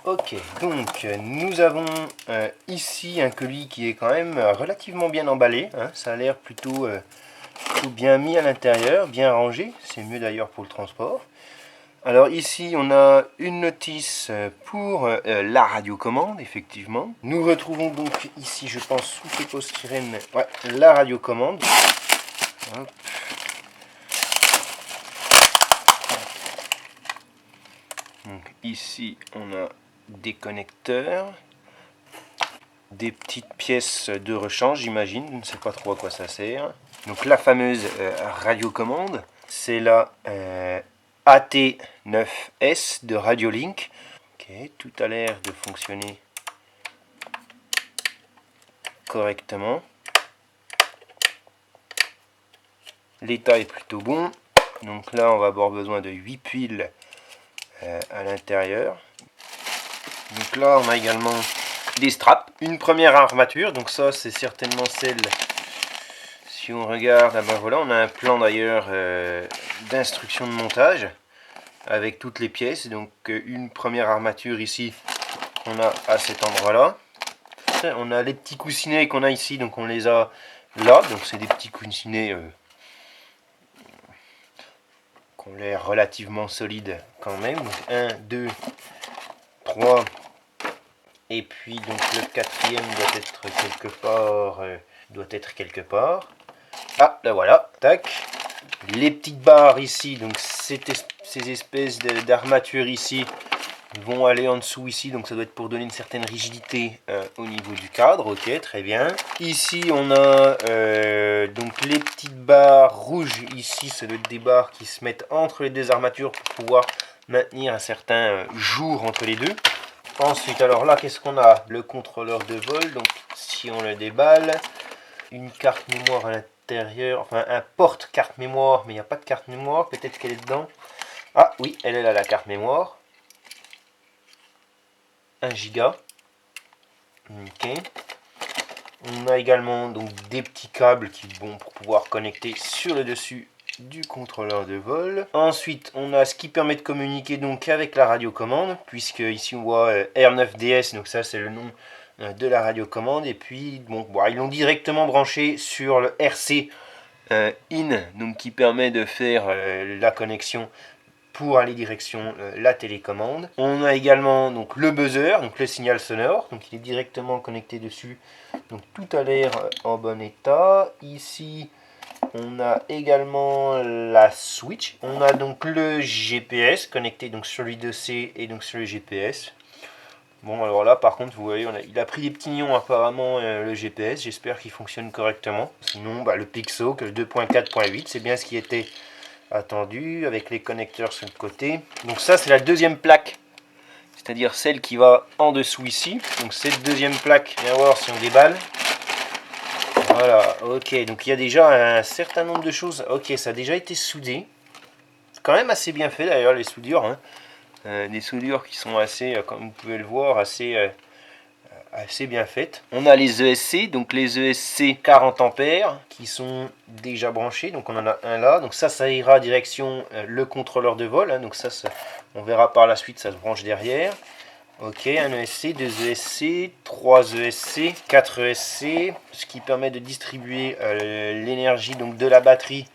Ok, donc nous avons ici un colis qui est quand même relativement bien emballé, hein. Ça a l'air plutôt bien mis à l'intérieur, bien rangé, c'est mieux d'ailleurs pour le transport. Alors ici on a une notice pour la radiocommande, effectivement. Nous retrouvons donc ici, je pense, sous ces postyrène, ouais, la radiocommande. Hop. Donc ici on a des connecteurs, des petites pièces de rechange, j'imagine, je ne sais pas trop à quoi ça sert. Donc la fameuse radiocommande, c'est la AT9S de Radiolink. Ok, tout a l'air de fonctionner correctement. L'état est plutôt bon. Donc là, on va avoir besoin de 8 piles à l'intérieur. Donc là, on a également des straps. Une première armature, donc ça, c'est certainement celle... Si on regarde, ah ben voilà, on a un plan d'ailleurs d'instruction de montage avec toutes les pièces. Donc une première armature ici, on a à cet endroit-là. On a les petits coussinets qu'on a ici, donc on les a là. Donc c'est des petits coussinets qui ont l'air relativement solides quand même. Donc 1, 2, 3. Et puis donc le quatrième doit être quelque part. Ah, là voilà, tac. Les petites barres ici, donc ces espèces d'armatures ici vont aller en dessous ici, donc ça doit être pour donner une certaine rigidité au niveau du cadre. Ok, très bien. Ici on a donc les petites barres rouges ici, ça doit être des barres qui se mettent entre les deux armatures pour pouvoir maintenir un certain jour entre les deux. Ensuite, alors là, qu'est-ce qu'on a? Le contrôleur de vol, donc si on le déballe, une carte mémoire à l'intérieur, enfin un porte-carte mémoire, mais il n'y a pas de carte mémoire, peut-être qu'elle est dedans. Ah oui, elle est là, la carte mémoire. 1 giga. Ok. On a également donc des petits câbles qui vont pour pouvoir connecter sur le dessus du contrôleur de vol. Ensuite, on a ce qui permet de communiquer donc avec la radiocommande, puisque ici on voit R9DS, donc ça c'est le nom de la radiocommande. Et puis bon, ils l'ont directement branché sur le RC in, donc qui permet de faire la connexion pour aller direction la télécommande. On a également donc le buzzer, donc le signal sonore, donc il est directement connecté dessus. Donc tout a l'air en bon état. Ici, on a également la switch. On a donc le GPS connecté donc sur l'I2C et donc sur le GPS. Bon, alors là, par contre, vous voyez, il a pris des petits nions apparemment le GPS. J'espère qu'il fonctionne correctement. Sinon, le Pixo, que le 2.4.8, c'est bien ce qui était attendu, avec les connecteurs sur le côté. Donc ça, c'est la deuxième plaque, c'est-à-dire celle qui va en dessous ici. Donc cette deuxième plaque, viens voir si on déballe. Voilà, ok, donc il y a déjà un certain nombre de choses. Ok, ça a déjà été soudé. C'est quand même assez bien fait d'ailleurs, les soudures. Hein. Des soudures qui sont assez, comme vous pouvez le voir, assez bien faites. On a les ESC, donc les ESC 40 ampères qui sont déjà branchés. Donc on en a un là. Donc ça ira direction le contrôleur de vol. Hein. Donc ça, on verra par la suite, ça se branche derrière. Ok, un ESC, 2 ESC, 3 ESC, 4 ESC, ce qui permet de distribuer l'énergie donc de la batterie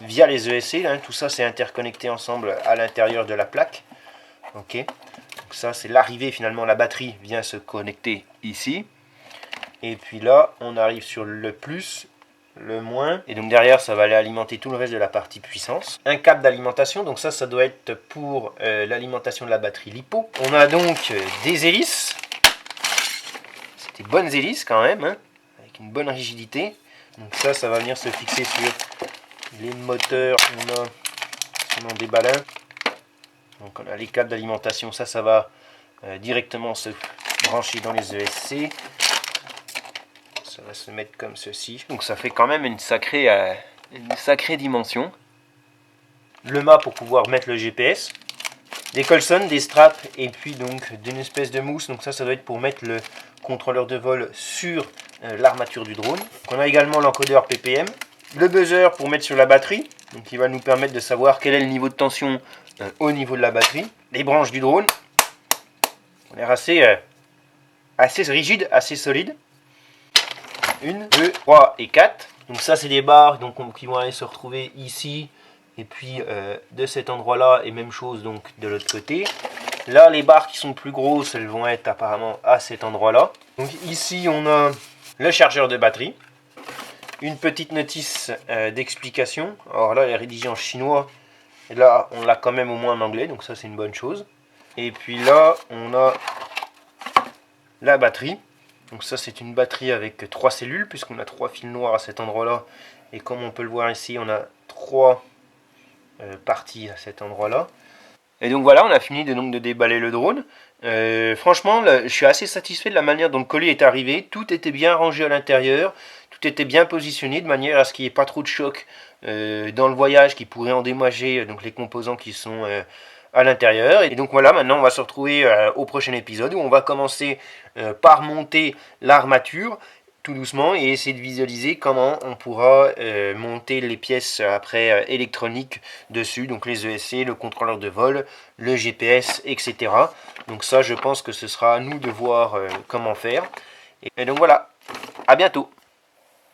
via les ESC. Hein. Tout ça c'est interconnecté ensemble à l'intérieur de la plaque. Ok, Donc ça c'est l'arrivée, finalement la batterie vient se connecter ici. Et puis là on arrive sur le plus, le moins, et donc derrière ça va aller alimenter tout le reste de la partie puissance. Un câble d'alimentation, donc ça doit être pour l'alimentation de la batterie LiPo. On a donc des hélices, c'est des bonnes hélices quand même, hein, avec une bonne rigidité. Donc ça va venir se fixer sur les moteurs. On en déballe un. Donc on a les câbles d'alimentation, ça va directement se brancher dans les ESC. Ça va se mettre comme ceci. Donc ça fait quand même une sacrée dimension. Le mât pour pouvoir mettre le GPS. Des Colson, des straps et puis donc d'une espèce de mousse. Donc ça doit être pour mettre le contrôleur de vol sur l'armature du drone. Donc on a également l'encodeur PPM. Le buzzer pour mettre sur la batterie. Donc il va nous permettre de savoir quel est le niveau de tension au niveau de la batterie. Les branches du drone. On a l'air assez rigide, assez solide. 1, 2, 3 et 4. Donc ça c'est des barres qui vont aller se retrouver ici. Et puis de cet endroit là. Et même chose donc de l'autre côté. Là les barres qui sont plus grosses, elles vont être apparemment à cet endroit là. Donc ici on a le chargeur de batterie. Une petite notice d'explication. Alors là elle est rédigée en chinois. Et là on l'a quand même au moins en anglais. Donc ça c'est une bonne chose. Et puis là on a la batterie. Donc ça c'est une batterie avec 3 cellules puisqu'on a 3 fils noirs à cet endroit là. Et comme on peut le voir ici, on a 3 parties à cet endroit là. Et donc voilà, on a fini de déballer le drone. Franchement, je suis assez satisfait de la manière dont le colis est arrivé. Tout était bien rangé à l'intérieur. Tout était bien positionné de manière à ce qu'il n'y ait pas trop de choc dans le voyage qui pourrait endommager donc les composants qui sont à l'intérieur. Et donc voilà, maintenant on va se retrouver au prochain épisode où on va commencer par monter l'armature tout doucement et essayer de visualiser comment on pourra monter les pièces après électroniques dessus, donc les ESC, le contrôleur de vol, le GPS, etc. Donc ça je pense que ce sera à nous de voir comment faire. Et donc voilà, à bientôt.